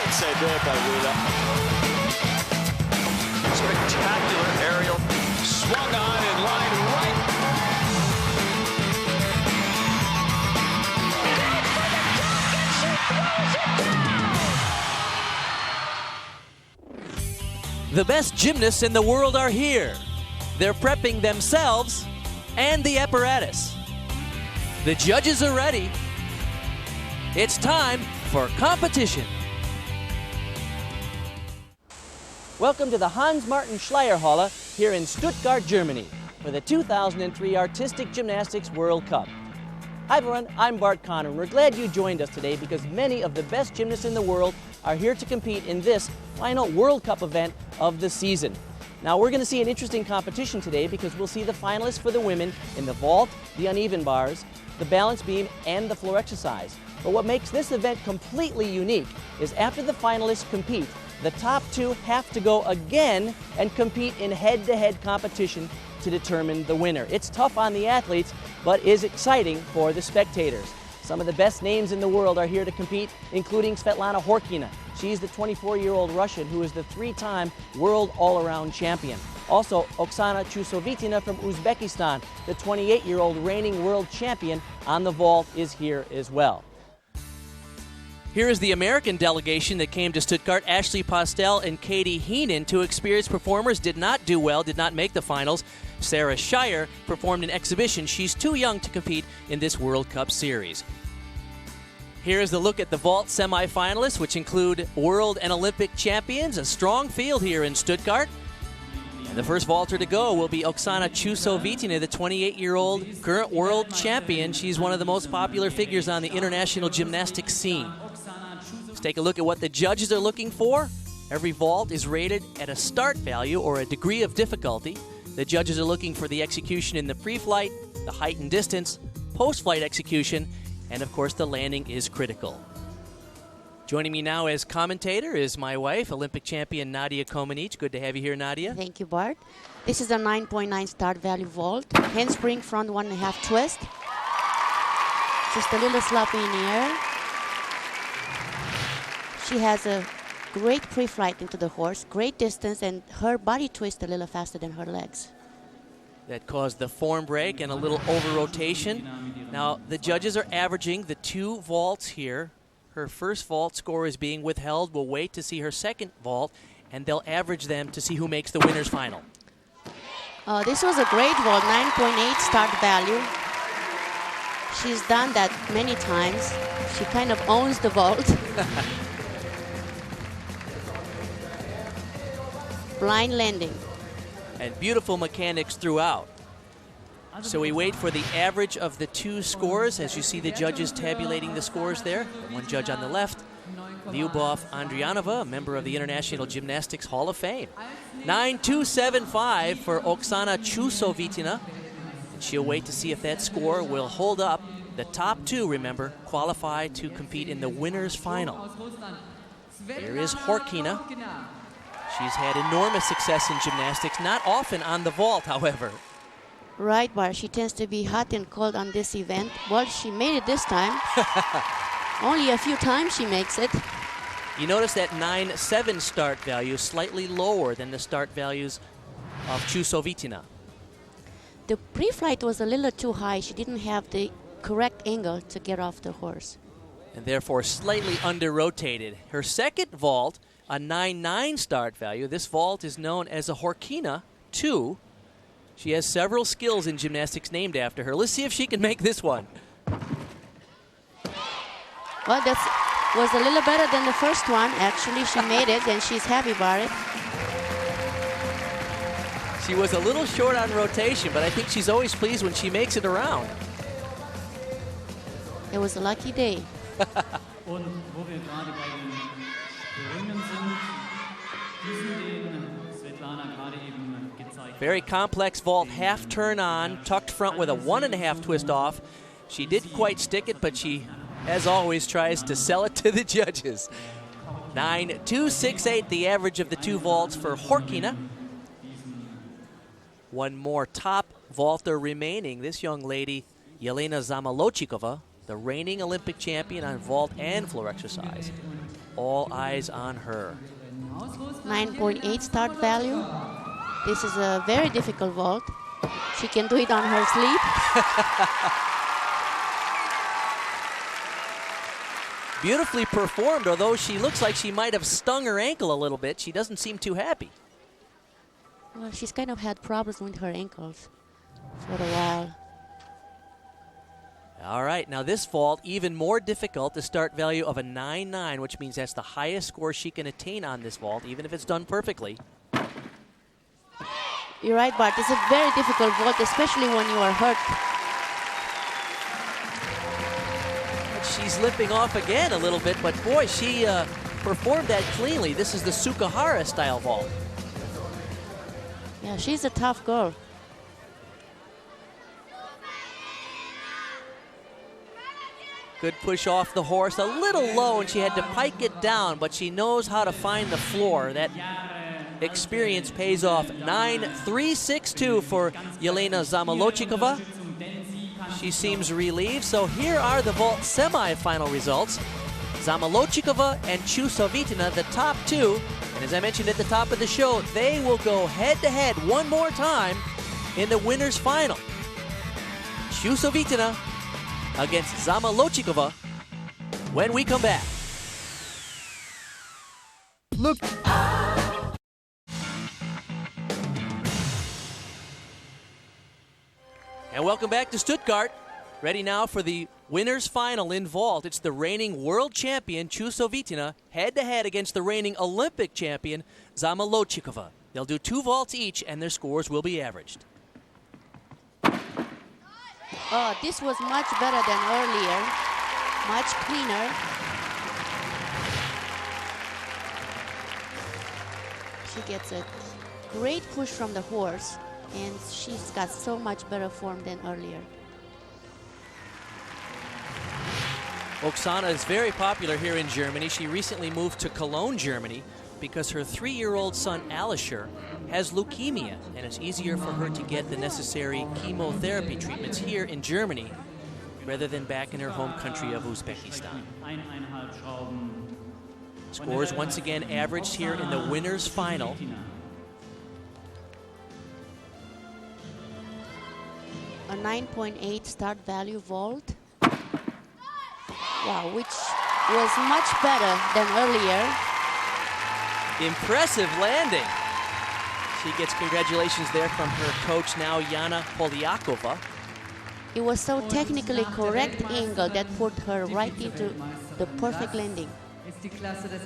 outside there by Wheeler. Spectacular aerial. Swung on in line right. The best gymnasts in the world are here. They're prepping themselves and the apparatus. The judges are ready. It's time for competition. Welcome to the Hans-Martin Schleierhalle here in Stuttgart, Germany for the 2003 Artistic Gymnastics World Cup. Hi everyone, I'm Bart Conner, and we're glad you joined us today because many of the best gymnasts in the world are here to compete in this final World Cup event of the season. Now we're going to see an interesting competition today because we'll see the finalists for the women in the vault, the uneven bars, the balance beam, and the floor exercise. But what makes this event completely unique is after the finalists compete, the top two have to go again and compete in head-to-head competition to determine the winner. It's tough on the athletes, but is exciting for the spectators. Some of the best names in the world are here to compete, including Svetlana Horkina. She's the 24-year-old Russian who is the three-time world all-around champion. Also, Oksana Chusovitina from Uzbekistan, the 28-year-old reigning world champion on the vault, is here as well. Here is the American delegation that came to Stuttgart. Ashley Postel and Katie Heenan, two experienced performers, did not do well, did not make the finals. Sarah Shire performed an exhibition. She's too young to compete in this World Cup series. Here is the look at the vault semifinalists, which include world and Olympic champions. A strong field here in Stuttgart. And the first vaulter to go will be Oksana Chusovitina, the 28-year-old current world champion. She's one of the most popular figures on the international gymnastics scene. Let's take a look at what the judges are looking for. Every vault is rated at a start value or a degree of difficulty. The judges are looking for the execution in the pre-flight, the height and distance, post-flight execution, and of course the landing is critical. Joining me now as commentator is my wife, Olympic champion Nadia Comaneci. Good to have you here, Nadia. Thank you, Bart. This is a 9.9 start value vault. Handspring front 1.5 twist. Just a little sloppy in the air. She has a great pre-flight into the horse, great distance, and her body twist a little faster than her legs. That caused the form break and a little over-rotation. Now, the judges are averaging the two vaults here. Her first vault score is being withheld. We'll wait to see her second vault, and they'll average them to see who makes the winner's final. This was a great vault, 9.8 start value. She's done that many times. She kind of owns the vault. Blind landing. And beautiful mechanics throughout. So we wait for the average of the two scores. As you see the judges tabulating the scores there. One judge on the left, Lyubov Andrianova, a member of the International Gymnastics Hall of Fame. 9.275 for Oksana Chusovitina. And she'll wait to see if that score will hold up. The top two, remember, qualify to compete in the winner's final. Here is Horkina. She's had enormous success in gymnastics, not often on the vault, however. Right, Bart. She tends to be hot and cold on this event. Well, she made it this time. Only a few times she makes it. You notice that 9.7 start value, slightly lower than the start values of Chusovitina. The pre-flight was a little too high. She didn't have the correct angle to get off the horse. And therefore slightly under-rotated. Her second vault, a 9.9 start value. This vault is known as a Horkina 2. She has several skills in gymnastics named after her. Let's see if she can make this one. Well, that was a little better than the first one. Actually, she made it, and she's happy about it. She was a little short on rotation, but I think she's always pleased when she makes it around. It was a lucky day. Very complex vault, half turn on, tucked front with a 1.5 twist off. She didn't quite stick it, but she, as always, tries to sell it to the judges. 9.268, the average of the two vaults for Horkina. One more top vaulter remaining. This young lady, Yelena Zamolochikova, the reigning Olympic champion on vault and floor exercise. all eyes on her. 9.8 start value. This is a very difficult vault. She can do it on her sleep. Beautifully performed, although she looks like she might have stung her ankle a little bit. She doesn't seem too happy. Well, she's kind of had problems with her ankles for a while. All right, now this vault, even more difficult, the start value of a 9.9, which means that's the highest score she can attain on this vault, even if it's done perfectly. You're right, Bart. It's a very difficult vault, especially when you are hurt. She's limping off again a little bit, but boy, she performed that cleanly. This is the Sukahara style vault. Yeah, she's a tough girl. Good push off the horse, a little low, and she had to pike it down, but she knows how to find the floor. That experience pays off. 9.362 for Yelena Zamolodchikova. She seems relieved. So here are the vault semifinal results. Zamolodchikova and Chusovitina, the top two. And as I mentioned at the top of the show, they will go head-to-head one more time in the winner's final. Chusovitina against Zamolodchikova when we come back. Look. And welcome back to Stuttgart. Ready now for the winner's final in vault. It's the reigning world champion, Chusovitina, head-to-head against the reigning Olympic champion, Zamolodchikova. They'll do 2 vaults each, and their scores will be averaged. Oh, this was much better than earlier. Much cleaner. She gets a great push from the horse, and she's got so much better form than earlier. Oksana is very popular here in Germany. She recently moved to Cologne, Germany, because her 3-year-old son, Alisher, has leukemia, and it's easier for her to get the necessary chemotherapy treatments here in Germany rather than back in her home country of Uzbekistan. Scores once again averaged here in the winner's final. A 9.8 start value vault. Wow, which was much better than earlier. Impressive landing. She gets congratulations there from her coach now, Yana Polyakova. It was so technically correct angle that put her right into the perfect landing.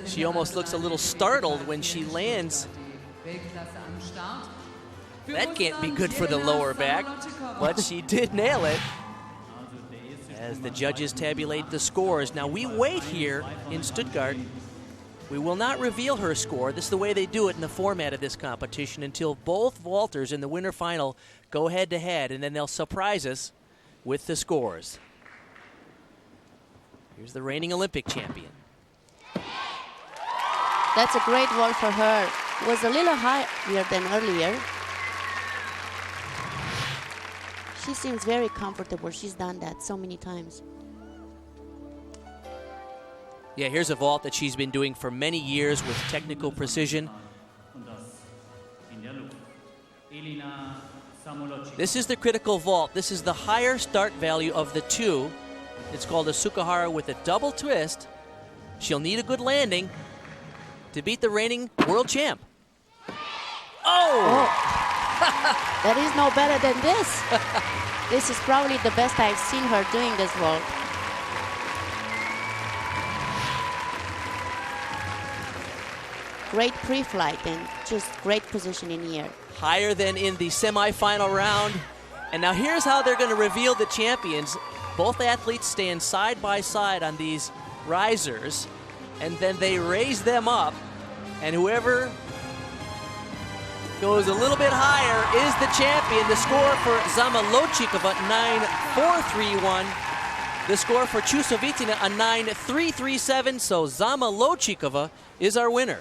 She almost looks a little startled when she lands. That can't be good for the lower back, but she did nail it. As the judges tabulate the scores. Now we wait here in Stuttgart. We will not reveal her score. This is the way they do it in the format of this competition until both vaulters in the winner final go head-to-head, and then they'll surprise us with the scores. Here's the reigning Olympic champion. That's a great vault for her. It was a little higher than earlier. She seems very comfortable. She's done that so many times. Yeah, here's a vault that she's been doing for many years with technical precision. This is the critical vault. This is the higher start value of the two. It's called a Sukahara with a double twist. She'll need a good landing to beat the reigning world champ. Oh! That is no better than this. This is probably the best I've seen her doing this vault. Great pre-flight and just great position in the air. Higher than in the semifinal round. And now here's how they're going to reveal the champions. Both athletes stand side by side on these risers, and then they raise them up, and whoever goes a little bit higher is the champion. The score for Zamolodchikova, 9.431. The score for Chusovitina, a 9.337. So Zamolodchikova is our winner.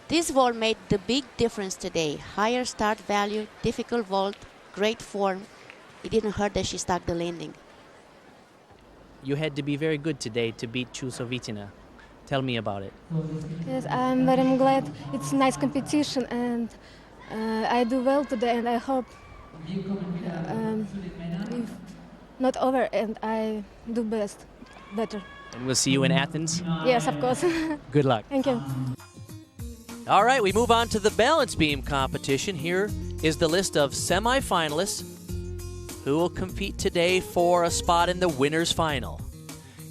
This vault made the big difference today. Higher start value, difficult vault, great form. It didn't hurt that she stuck the landing. You had to be very good today to beat Chusovitina. Tell me about it. Yes, I'm very glad. It's a nice competition, and I do well today, and I hope if not over, and I do better. And we'll see you in Athens. Yes, of course. Good luck. Thank you. All right, we move on to the balance beam competition. Here is the list of semifinalists who will compete today for a spot in the winner's final.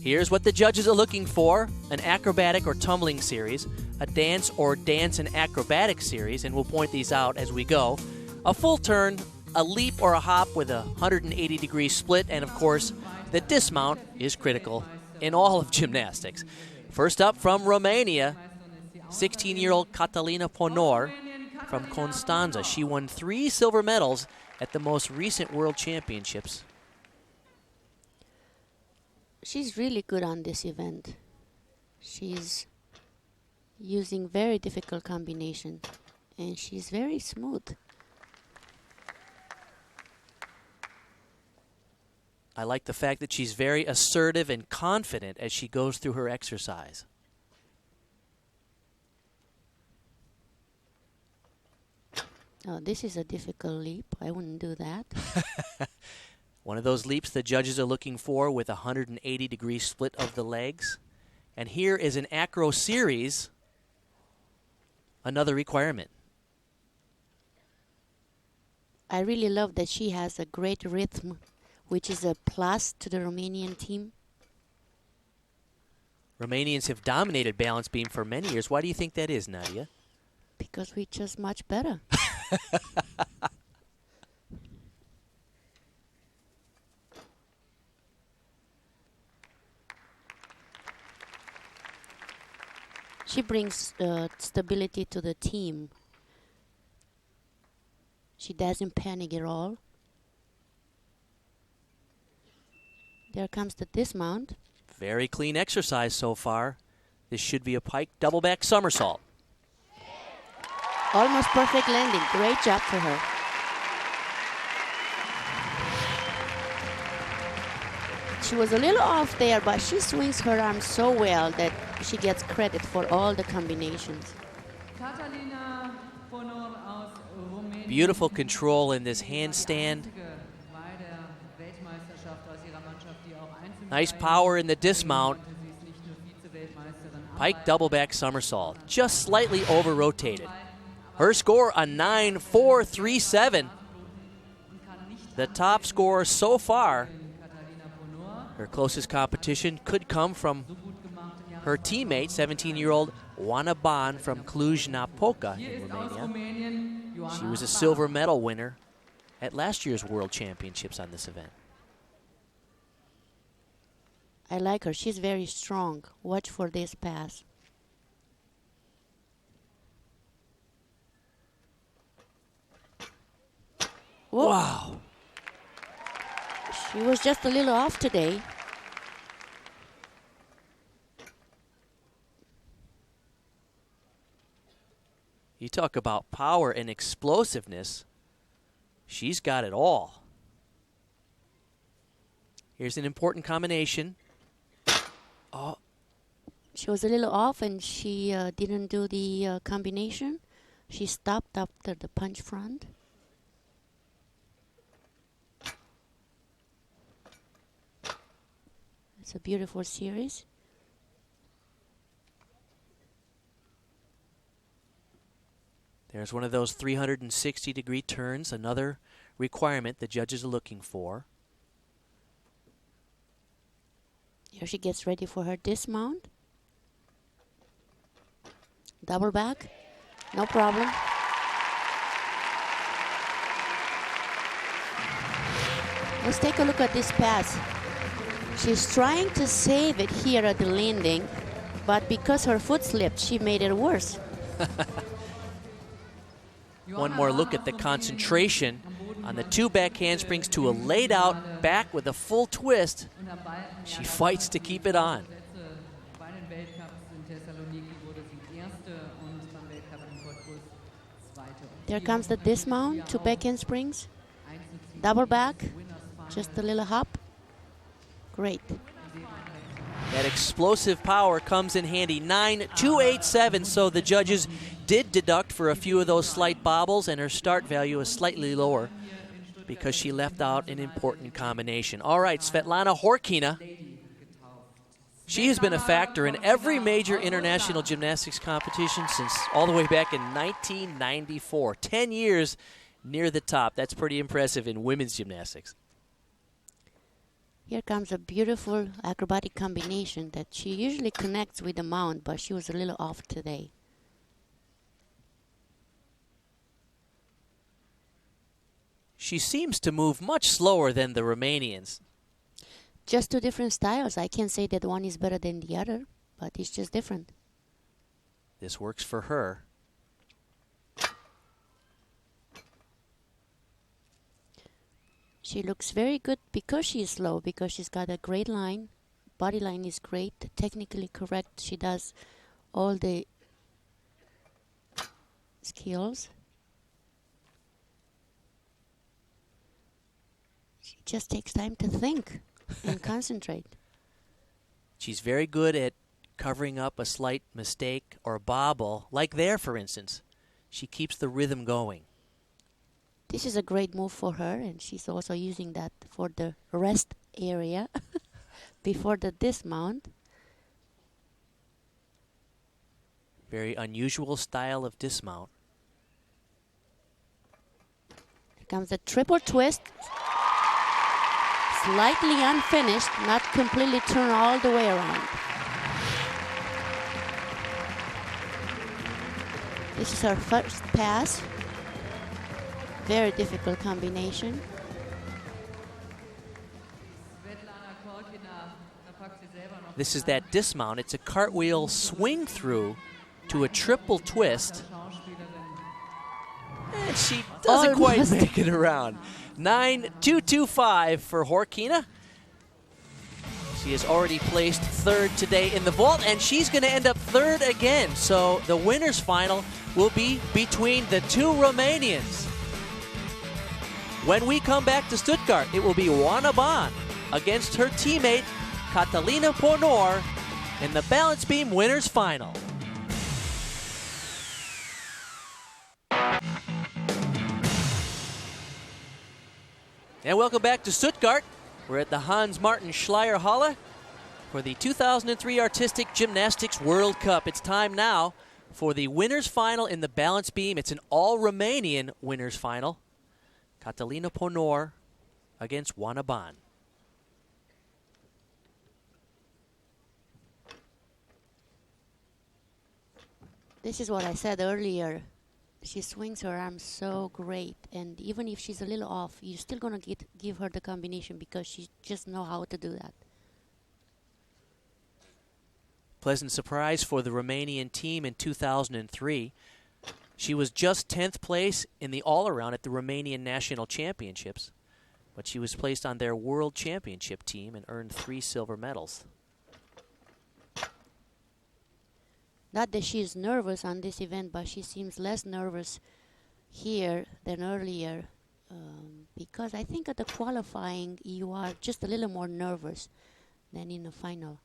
Here's what the judges are looking for: an acrobatic or tumbling series, a dance or dance and acrobatic series, and we'll point these out as we go, a full turn, a leap or a hop with a 180-degree split, and of course, the dismount is critical in all of gymnastics. First up from Romania, 16-year-old Catalina Ponor from Constanța. She won 3 silver medals at the most recent World Championships. She's really good on this event. She's using very difficult combination, and she's very smooth. I like the fact that she's very assertive and confident as she goes through her exercise. Oh, this is a difficult leap. I wouldn't do that. One of those leaps the judges are looking for with a 180-degree split of the legs. And here is an acro series, another requirement. I really love that she has a great rhythm, which is a plus to the Romanian team. Romanians have dominated balance beam for many years. Why do you think that is, Nadia? Because we're just much better. She brings stability to the team. She doesn't panic at all. There comes the dismount. Very clean exercise so far. This should be a pike double back somersault. Almost perfect landing. Great job for her. She was a little off there, but she swings her arm so well that she gets credit for all the combinations. Beautiful control in this handstand. Nice power in the dismount. Pike double back somersault. Just slightly over rotated. Her score, a 9.437. The top score so far. Her closest competition could come from her teammate, 17-year-old Oana Ban from Cluj-Napoca in Romania. She was a silver medal winner at last year's World Championships on this event. I like her. She's very strong. Watch for this pass. Whoa. Wow. She was just a little off today. You talk about power and explosiveness. She's got it all. Here's an important combination. Oh. She was a little off and she didn't do the combination. She stopped after the punch front. It's a beautiful series. There's one of those 360-degree turns, another requirement the judges are looking for. Here she gets ready for her dismount. Double back, no problem. Let's take a look at this pass. She's trying to save it here at the landing, but because her foot slipped, she made it worse. One more look at the concentration on the 2 back handsprings to a laid out back with a full twist. She fights to keep it on. There comes the dismount, 2 back handsprings. Double back, just a little hop. Great. That explosive power comes in handy. 9,287, so the judges did deduct for a few of those slight bobbles, and her start value is slightly lower because she left out an important combination. All right, Svetlana Horkina. She has been a factor in every major international gymnastics competition since all the way back in 1994. 10 years near the top. That's pretty impressive in women's gymnastics. Here comes a beautiful acrobatic combination that she usually connects with the mount, but she was a little off today. She seems to move much slower than the Romanians. Just two different styles. I can't say that one is better than the other, but it's just different. This works for her. She looks very good because she is slow, because she's got a great line. Body line is great, technically correct. She does all the skills. She just takes time to think and concentrate. She's very good at covering up a slight mistake or bobble, like there, for instance. She keeps the rhythm going. This is a great move for her, and she's also using that for the rest area before the dismount. Very unusual style of dismount. Here comes a triple twist. Slightly unfinished, not completely turned all the way around. This is her first pass. Very difficult combination. This is that dismount. It's a cartwheel swing through to a triple twist. And she doesn't quite make it around. 9,225 for Horkina. She has already placed third today in the vault, and she's going to end up third again. So the winner's final will be between the two Romanians. When we come back to Stuttgart, it will be Oana Ban against her teammate Catalina Pornor in the balance beam winner's final. And welcome back to Stuttgart. We're at the Hans-Martin Schleyer Halle for the 2003 Artistic Gymnastics World Cup. It's time now for the winner's final in the balance beam. It's an all-Romanian winner's final. Catalina Pornor against Oana Ban. This is what I said earlier. She swings her arms so great, and even if she's a little off, you're still going to give her the combination because she just knows how to do that. Pleasant surprise for the Romanian team in 2003. She was just 10th place in the all-around at the Romanian National Championships, but she was placed on their World Championship team and earned 3 silver medals. Not that she's nervous on this event, but she seems less nervous here than earlier, because I think at the qualifying you are just a little more nervous than in the final.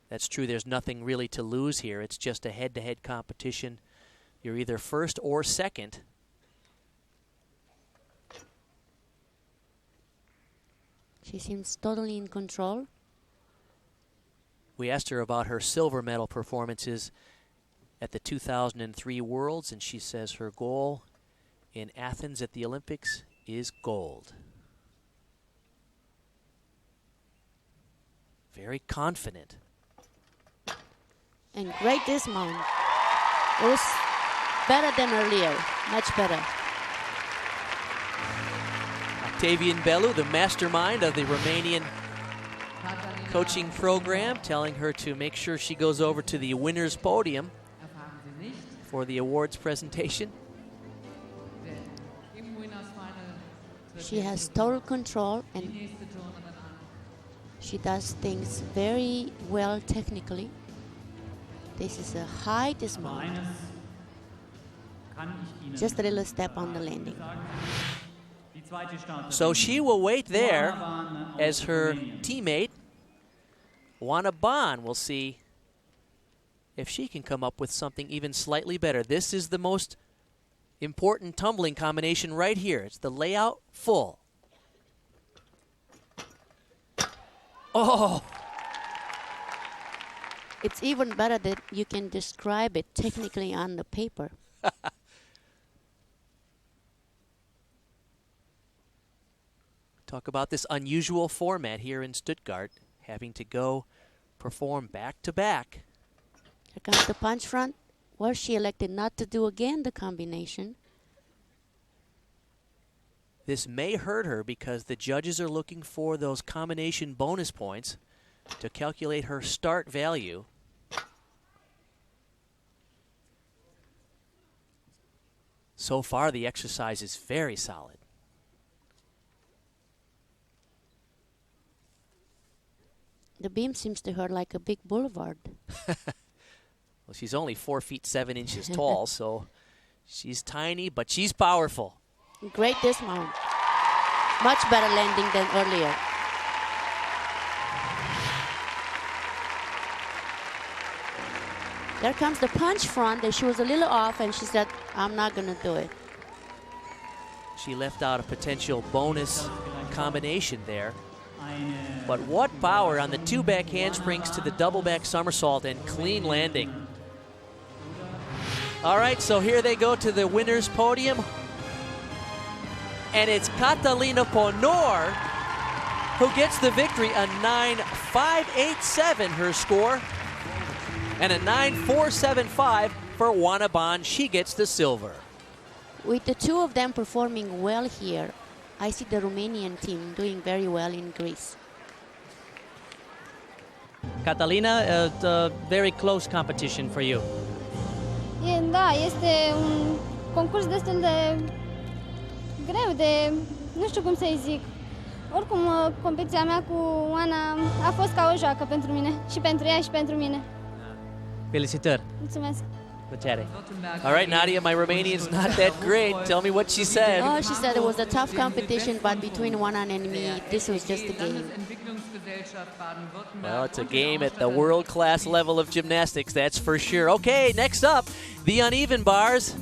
That's true. There's nothing really to lose here. It's just a head-to-head competition. You're either first or second. She seems totally in control. We asked her about her silver medal performances at the 2003 Worlds, and she says her goal in Athens at the Olympics is gold. Very confident. And great dismount. It was better than earlier, much better. Octavian Belu, the mastermind of the Romanian coaching program, telling her to make sure she goes over to the winner's podium for the awards presentation. She has total control, and she does things very well technically. This is a high dismount. Just a little step on the landing. So she will wait there as her teammate, Juana Ban, will see if she can come up with something even slightly better. This is the most important tumbling combination right here. It's the layout full. Oh! It's even better that you can describe it technically on the paper. Talk about this unusual format here in Stuttgart, having to go perform back-to-back. Here comes the punch front, where she elected not to do again the combination. This may hurt her because the judges are looking for those combination bonus points to calculate her start value. So far, the exercise is very solid. The beam seems to her like a big boulevard. Well, she's only 4 feet 7 inches tall, so she's tiny, but she's powerful. Great dismount. Much better landing than earlier. There comes the punch front, and she was a little off, and she said, I'm not going to do it. She left out a potential bonus combination there. But what power on the 2 back handsprings to the double back somersault and clean landing. All right, so here they go to the winner's podium. And it's Catalina Ponor who gets the victory, a 9.587 her score, and a 9.475 for Juana Ban. She gets the silver. With the two of them performing well here, I see the Romanian team doing very well in Greece. Catalina, a very close competition for you. Da, este un concurs destul de greu, de nu știu cum să-i zic. Oricum, competiția mea cu Oana a fost ca o joacă pentru mine, și pentru ea și pentru mine. Felicitări. Mulțumesc. All right, Nadia, my Romanian's not that great. Tell me what she said. Oh, she said it was a tough competition, but between Juana and me, this was just a game. Well, it's a game at the world-class level of gymnastics, that's for sure. Okay, next up, the uneven bars.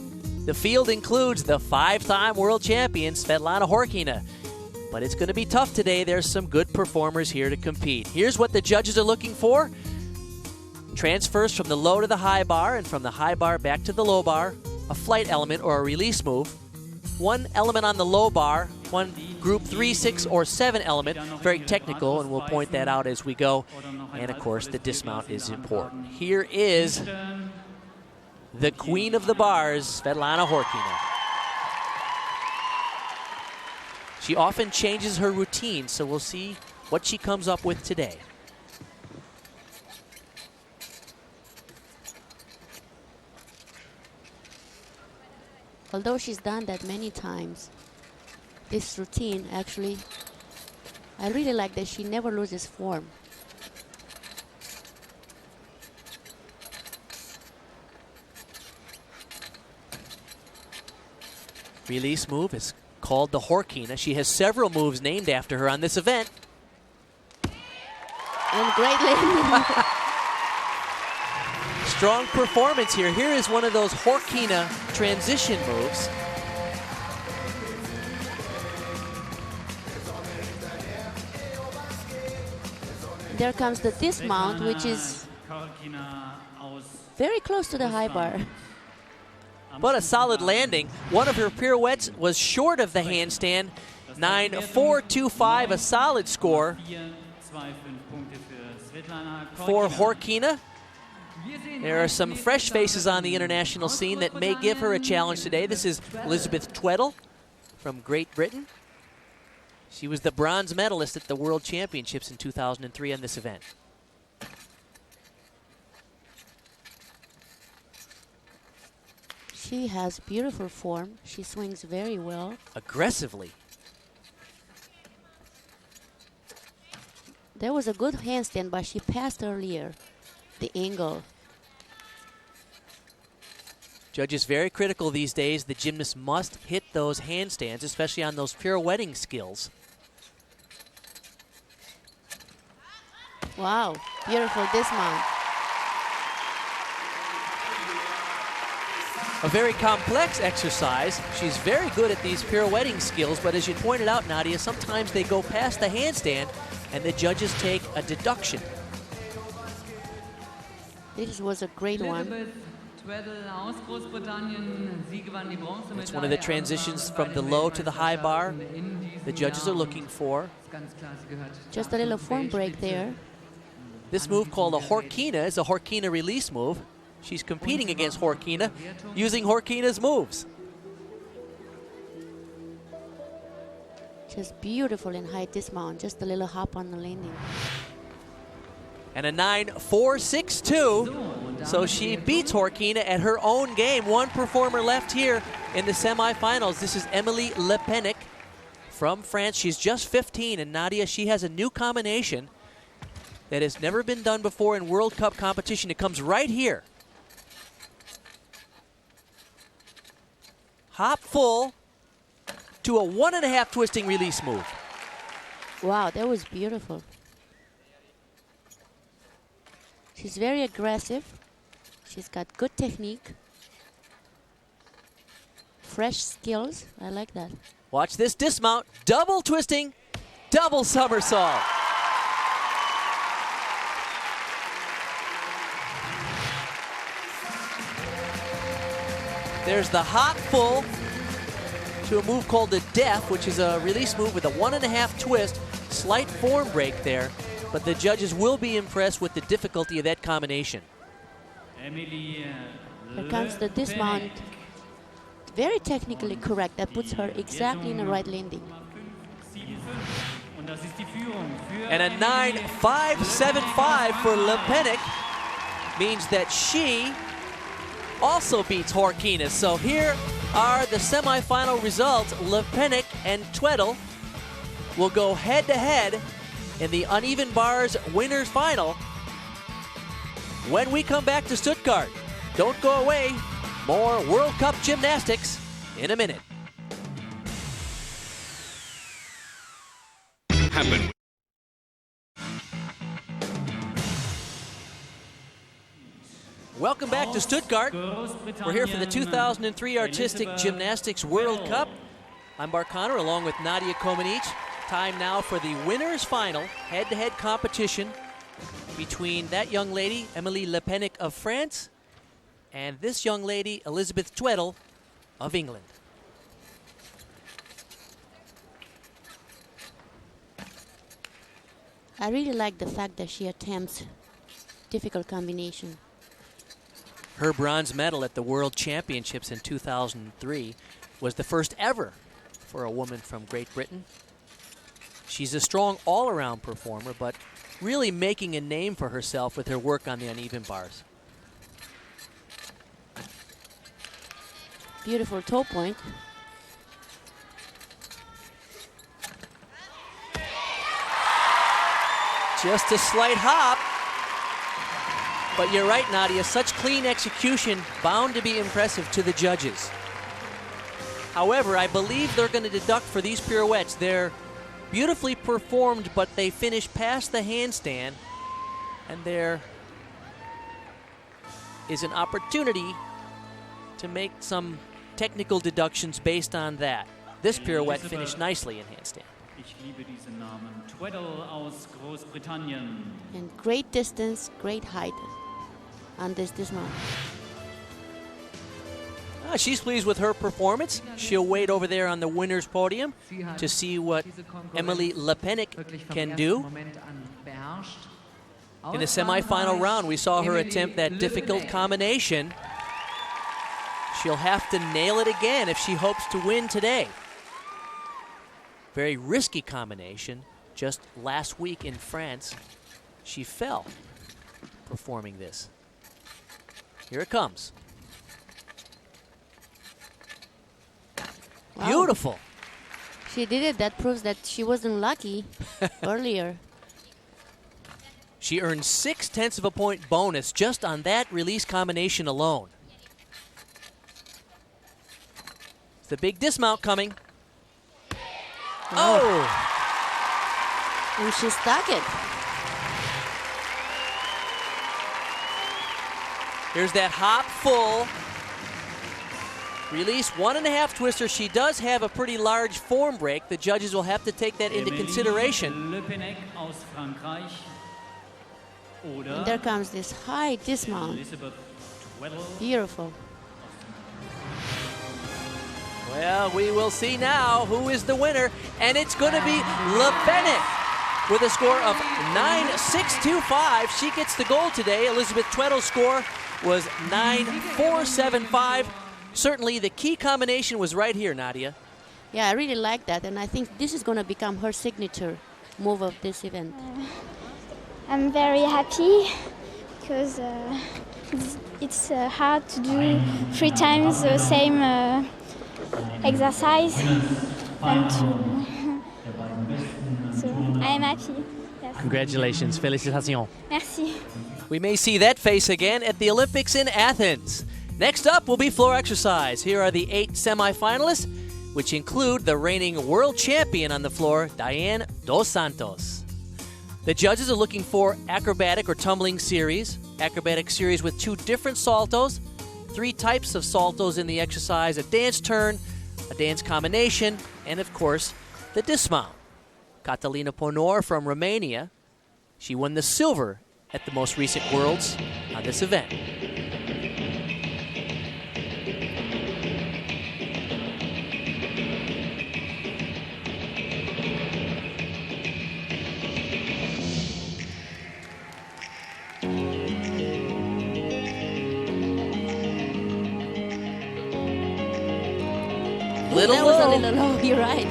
The field includes the 5-time world champion, Svetlana Horkina. But it's going to be tough today. There's some good performers here to compete. Here's what the judges are looking for. Transfers from the low to the high bar and from the high bar back to the low bar, a flight element or a release move, one element on the low bar, one group 3, 6, or 7 element, very technical, and we'll point that out as we go. And of course, the dismount is important. Here is the queen of the bars, Svetlana Horkina. She often changes her routine, so we'll see what she comes up with today. Although she's done that many times, this routine actually, I really like that she never loses form. Release move is called the Horkina. She has several moves named after her on this event. And great landing. Strong performance here. Here is one of those Horkina transition moves. There comes the dismount, which is very close to the high bar. But a solid landing. One of her pirouettes was short of the handstand. 9.425, a solid score for Horkina. There are some fresh faces on the international scene that may give her a challenge today. This is Elizabeth Tweddle from Great Britain. She was the bronze medalist at the World Championships in 2003 on this event. She has beautiful form. She swings very well. Aggressively. There was a good handstand, but she passed earlier. The angle. Judges very critical these days. The gymnast must hit those handstands, especially on those pirouetting skills. Wow, beautiful dismount. A very complex exercise. She's very good at these pirouetting skills, but as you pointed out, Nadia, sometimes they go past the handstand and the judges take a deduction. This was a great one. It's one of the transitions from the low to the high bar the judges are looking for. Just a little form break there. This move, called a Horkina, is a Horkina release move. She's competing against Horkina using Horkina's moves. Just beautiful in high dismount, just a little hop on the landing. And a 9.462. So she beats Horkina at her own game. One performer left here in the semifinals. This is Emilie Lepennick from France. She's just 15, and Nadia, she has a new combination that has never been done before in World Cup competition. It comes right here. Hop full to a 1.5 twisting release move. Wow, that was beautiful. She's very aggressive. She's got good technique. Fresh skills. I like that. Watch this dismount. Double twisting, double somersault. There's the hop full to a move called the Def, which is a release move with a 1.5 twist. Slight form break there, but the judges will be impressed with the difficulty of that combination. Here comes the dismount. Very technically correct. That puts her exactly in the right landing. And a 9.575 for Lepennick means that she also beats Horkina. So here are the semifinal results. Lepennick and Tweddle will go head-to-head in the uneven bars winners final when we come back to Stuttgart. Don't go away. More World Cup gymnastics in a minute. Happen. Welcome back to Stuttgart. We're here for the 2003 Artistic Gymnastics World Cup. I'm Bart Connor along with Nadia Comaneci. Time now for the winners final, head-to-head competition between that young lady, Emilie Lepennick of France, and this young lady, Elizabeth Tweddle of England. I really like the fact that she attempts difficult combination. Her bronze medal at the World Championships in 2003 was the first ever for a woman from Great Britain. She's a strong all-around performer, but really making a name for herself with her work on the uneven bars. Beautiful toe point. Just a slight hop. But you're right, Nadia, such clean execution, bound to be impressive to the judges. However, I believe they're going to deduct for these pirouettes. They're beautifully performed, but they finish past the handstand, and there is an opportunity to make some technical deductions based on that. This pirouette finished nicely in handstand. Ich liebe diesen Namen. Tweddle aus Großbritannien. And great distance, great height on this dismount. She's pleased with her performance. She'll wait over there on the winner's podium to see what Emilie Lepennick can do. In the semifinal round, we saw her attempt that difficult combination. She'll have to nail it again if she hopes to win today. Very risky combination. Just last week in France, she fell performing this. Here it comes. Wow. Beautiful. She did it. That proves that she wasn't lucky earlier. She earned 0.6 of a point bonus just on that release combination alone. The big dismount coming. Oh! And she stuck it. Here's that hop full. Release 1.5 twister. She does have a pretty large form break. The judges will have to take that into consideration. And there comes this high dismount. Beautiful. Well, we will see now who is the winner, and it's going to be Lebenek with a score of 9.625. She gets the gold today. Elizabeth Tweddle's score was 9.475. Certainly the key combination was right here, Nadia. Yeah, I really like that, and I think this is going to become her signature move of this event. I'm very happy because it's hard to do 3 times the same exercise, and so I am happy. Yes. Congratulations, félicitations. Merci. We may see that face again at the Olympics in Athens. Next up will be floor exercise. Here are the 8 semifinalists, which include the reigning world champion on the floor, Diane Dos Santos. The judges are looking for acrobatic or tumbling series, acrobatic series with 2 different saltos, 3 types of saltos in the exercise, a dance turn, a dance combination, and of course, the dismount. Catalina Ponor from Romania, she won the silver at the most recent Worlds on this event. That was a little low, you're right.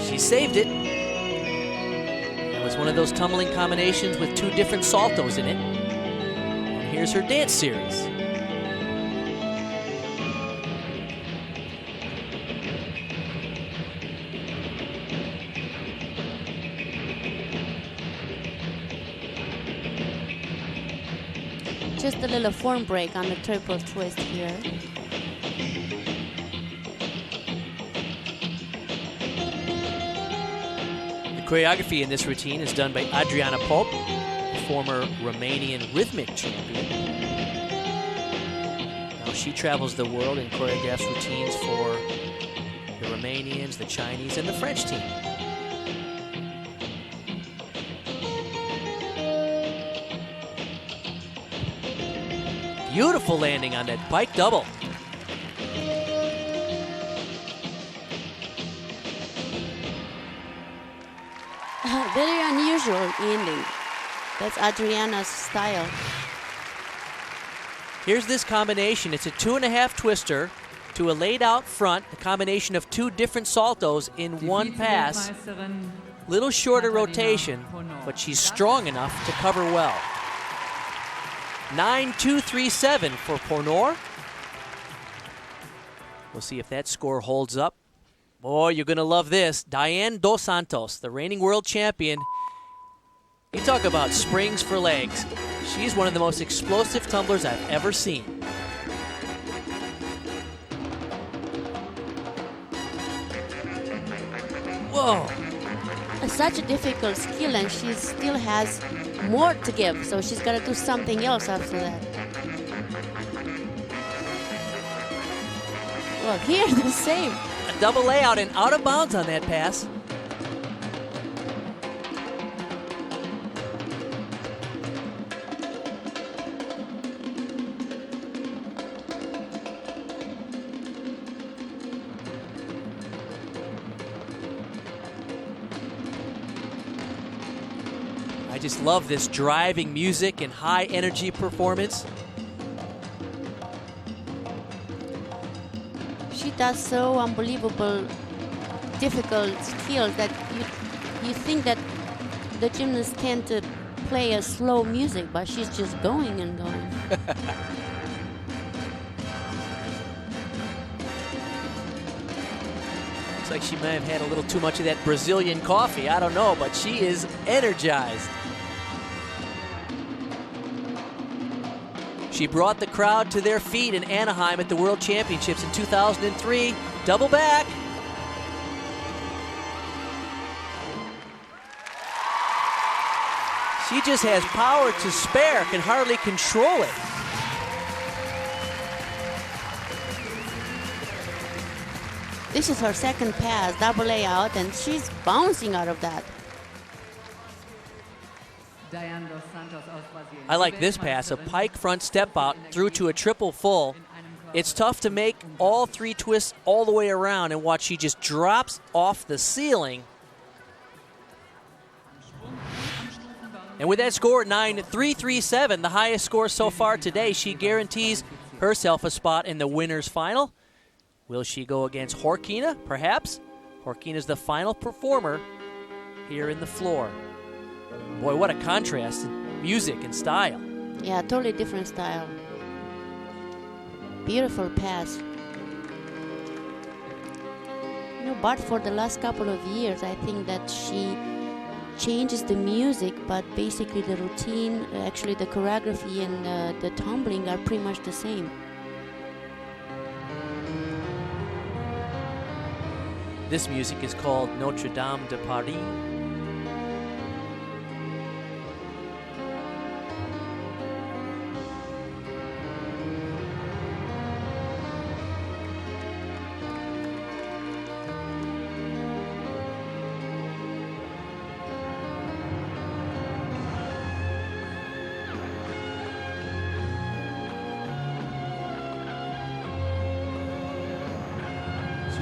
She saved it. It was one of those tumbling combinations with 2 different saltos in it. And here's her dance series. Just a little form break on the triple twist here. Choreography in this routine is done by Adriana Pope, former Romanian rhythmic champion. Now she travels the world and choreographs routines for the Romanians, the Chinese, and the French team. Beautiful landing on that pike double. Very unusual ending. That's Adriana's style. Here's this combination. It's a 2.5 twister to a laid out front, a combination of 2 different saltos in one pass. Little shorter rotation, but she's strong enough to cover well. 9.237 for Ponor. We'll see if that score holds up. Boy, you're going to love this. Diane Dos Santos, the reigning world champion. You talk about springs for legs. She's one of the most explosive tumblers I've ever seen. Whoa. Such a difficult skill, and she still has more to give, so she's got to do something else after that. Well, here the same. A double layout and out of bounds on that pass. I just love this driving music and high energy performance. She does so unbelievable, difficult skills that you think that the gymnasts tend to play a slow music, but she's just going and going. Looks like she may have had a little too much of that Brazilian coffee. I don't know, but she is energized. She brought the crowd to their feet in Anaheim at the World Championships in 2003. double back. She just has power to spare, can hardly control it. This is her second pass, double layout, and she's bouncing out of that. I like this pass, a pike front step out through to a triple full. It's tough to make all three twists all the way around, and watch, she just drops off the ceiling. And with that score, 9-3-3-7, the highest score so far today, she guarantees herself a spot in the winner's final. Will she go against Horkina? Perhaps. Horkina's the final performer here in the floor. Boy, what a contrast in music and style. Yeah, totally different style. Beautiful pass. You know, but for the last couple of years, I think that she changes the music, but basically the routine, actually the choreography and the tumbling are pretty much the same. This music is called Notre Dame de Paris.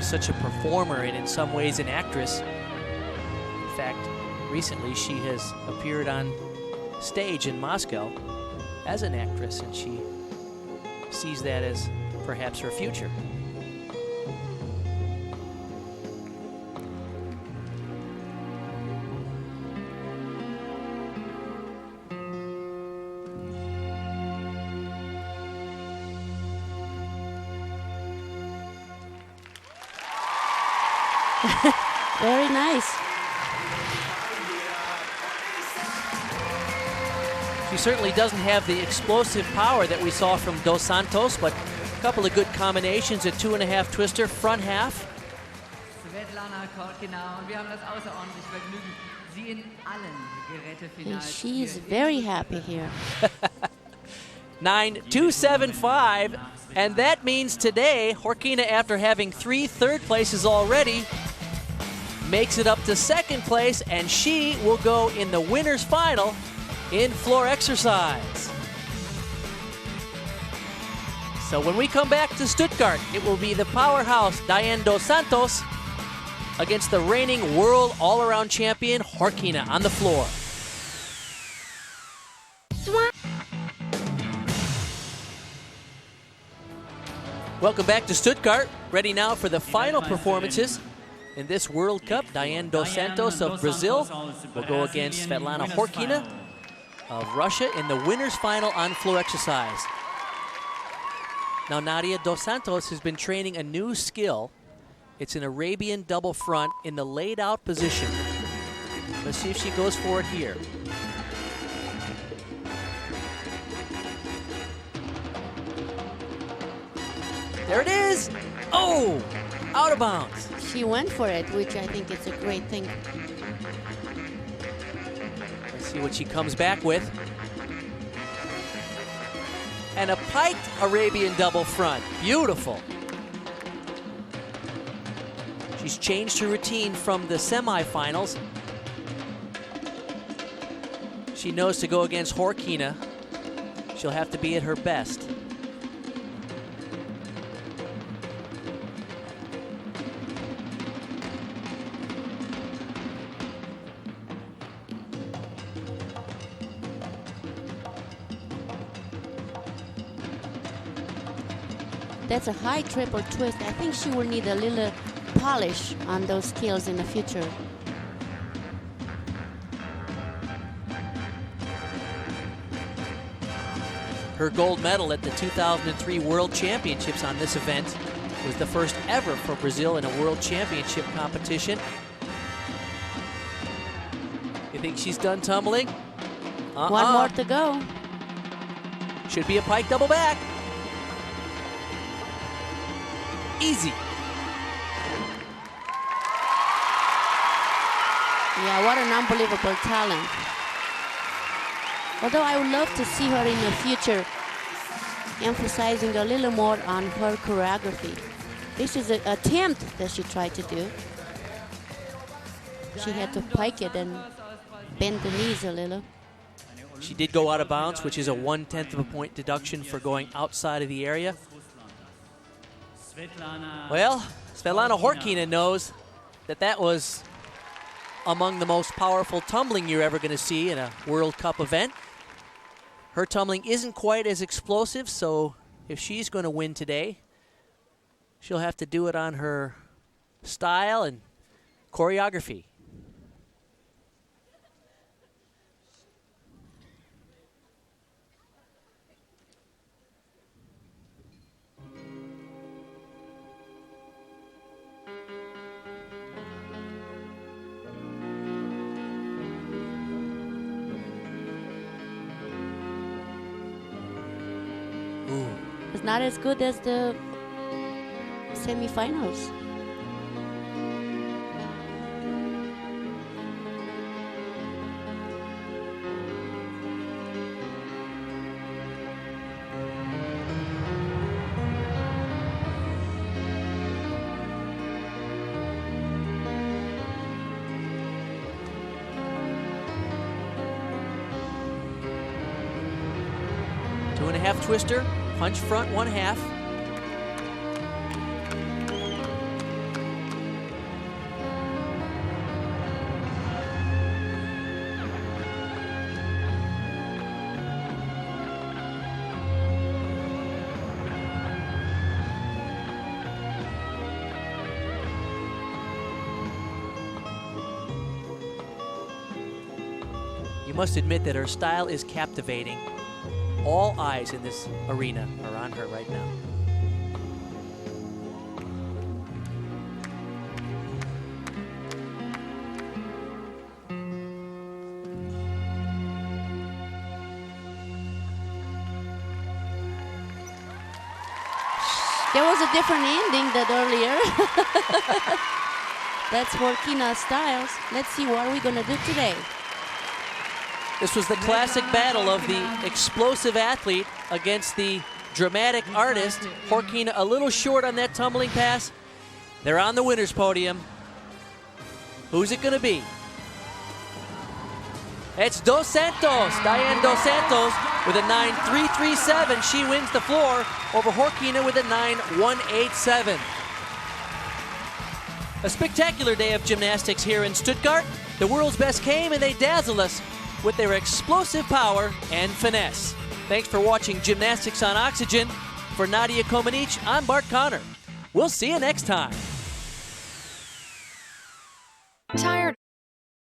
Such a performer and in some ways an actress. In fact, recently she has appeared on stage in Moscow as an actress, and she sees that as perhaps her future. Very nice. She certainly doesn't have the explosive power that we saw from Dos Santos, but a couple of good combinations, a 2.5 twister, front half. And she is very happy here. 9-2-7-5, and that means today, Horkina, after having 3 third places already, makes it up to second place, and she will go in the winner's final in floor exercise. So when we come back to Stuttgart, it will be the powerhouse Diane Dos Santos against the reigning world all-around champion Horkina on the floor. Welcome back to Stuttgart. Ready now for the final performances in this World Cup. Diane Dos Santos of Brazil will go against Svetlana Horkina of Russia in the winner's final on floor exercise. Now, Nadia, Dos Santos has been training a new skill. It's an Arabian double front in the laid out position. Let's see if she goes for it here. There it is. Oh, out of bounds. She went for it, which I think is a great thing. Let's see what she comes back with. And a piked Arabian double front. Beautiful. She's changed her routine from the semifinals. She knows to go against Horkina, she'll have to be at her best. That's a high triple twist. I think she will need a little polish on those skills in the future. Her gold medal at the 2003 World Championships on this event was the first ever for Brazil in a World Championship competition. You think she's done tumbling? One more to go. Should be a pike double back. Easy. Yeah, what an unbelievable talent. Although I would love to see her in the future emphasizing a little more on her choreography. This is an attempt that she tried to do. She had to pike it and bend the knees a little. She did go out of bounds, which is a 1/10 of a point deduction for going outside of the area. Well, Svetlana Horkina knows that that was among the most powerful tumbling you're ever going to see in a World Cup event. Her tumbling isn't quite as explosive, so if she's going to win today, she'll have to do it on her style and choreography. It's not as good as the semifinals. Two and a half twister. Punch front 1/2. You must admit that her style is captivating. All eyes in this arena are on her right now. There was a different ending than earlier. That's Horkina's styles. Let's see what we're gonna do today. This was the classic battle of the explosive athlete against the dramatic artist. Horkina a little short on that tumbling pass. They're on the winner's podium. Who's it gonna be? It's Dos Santos, Diane Dos Santos with a 9.337. She wins the floor over Horkina with a 9.187. A spectacular day of gymnastics here in Stuttgart. The world's best came and they dazzled us with their explosive power and finesse. Thanks for watching Gymnastics on Oxygen. For Nadia Comaneci, I'm Bart Connor. We'll see you next time. Tired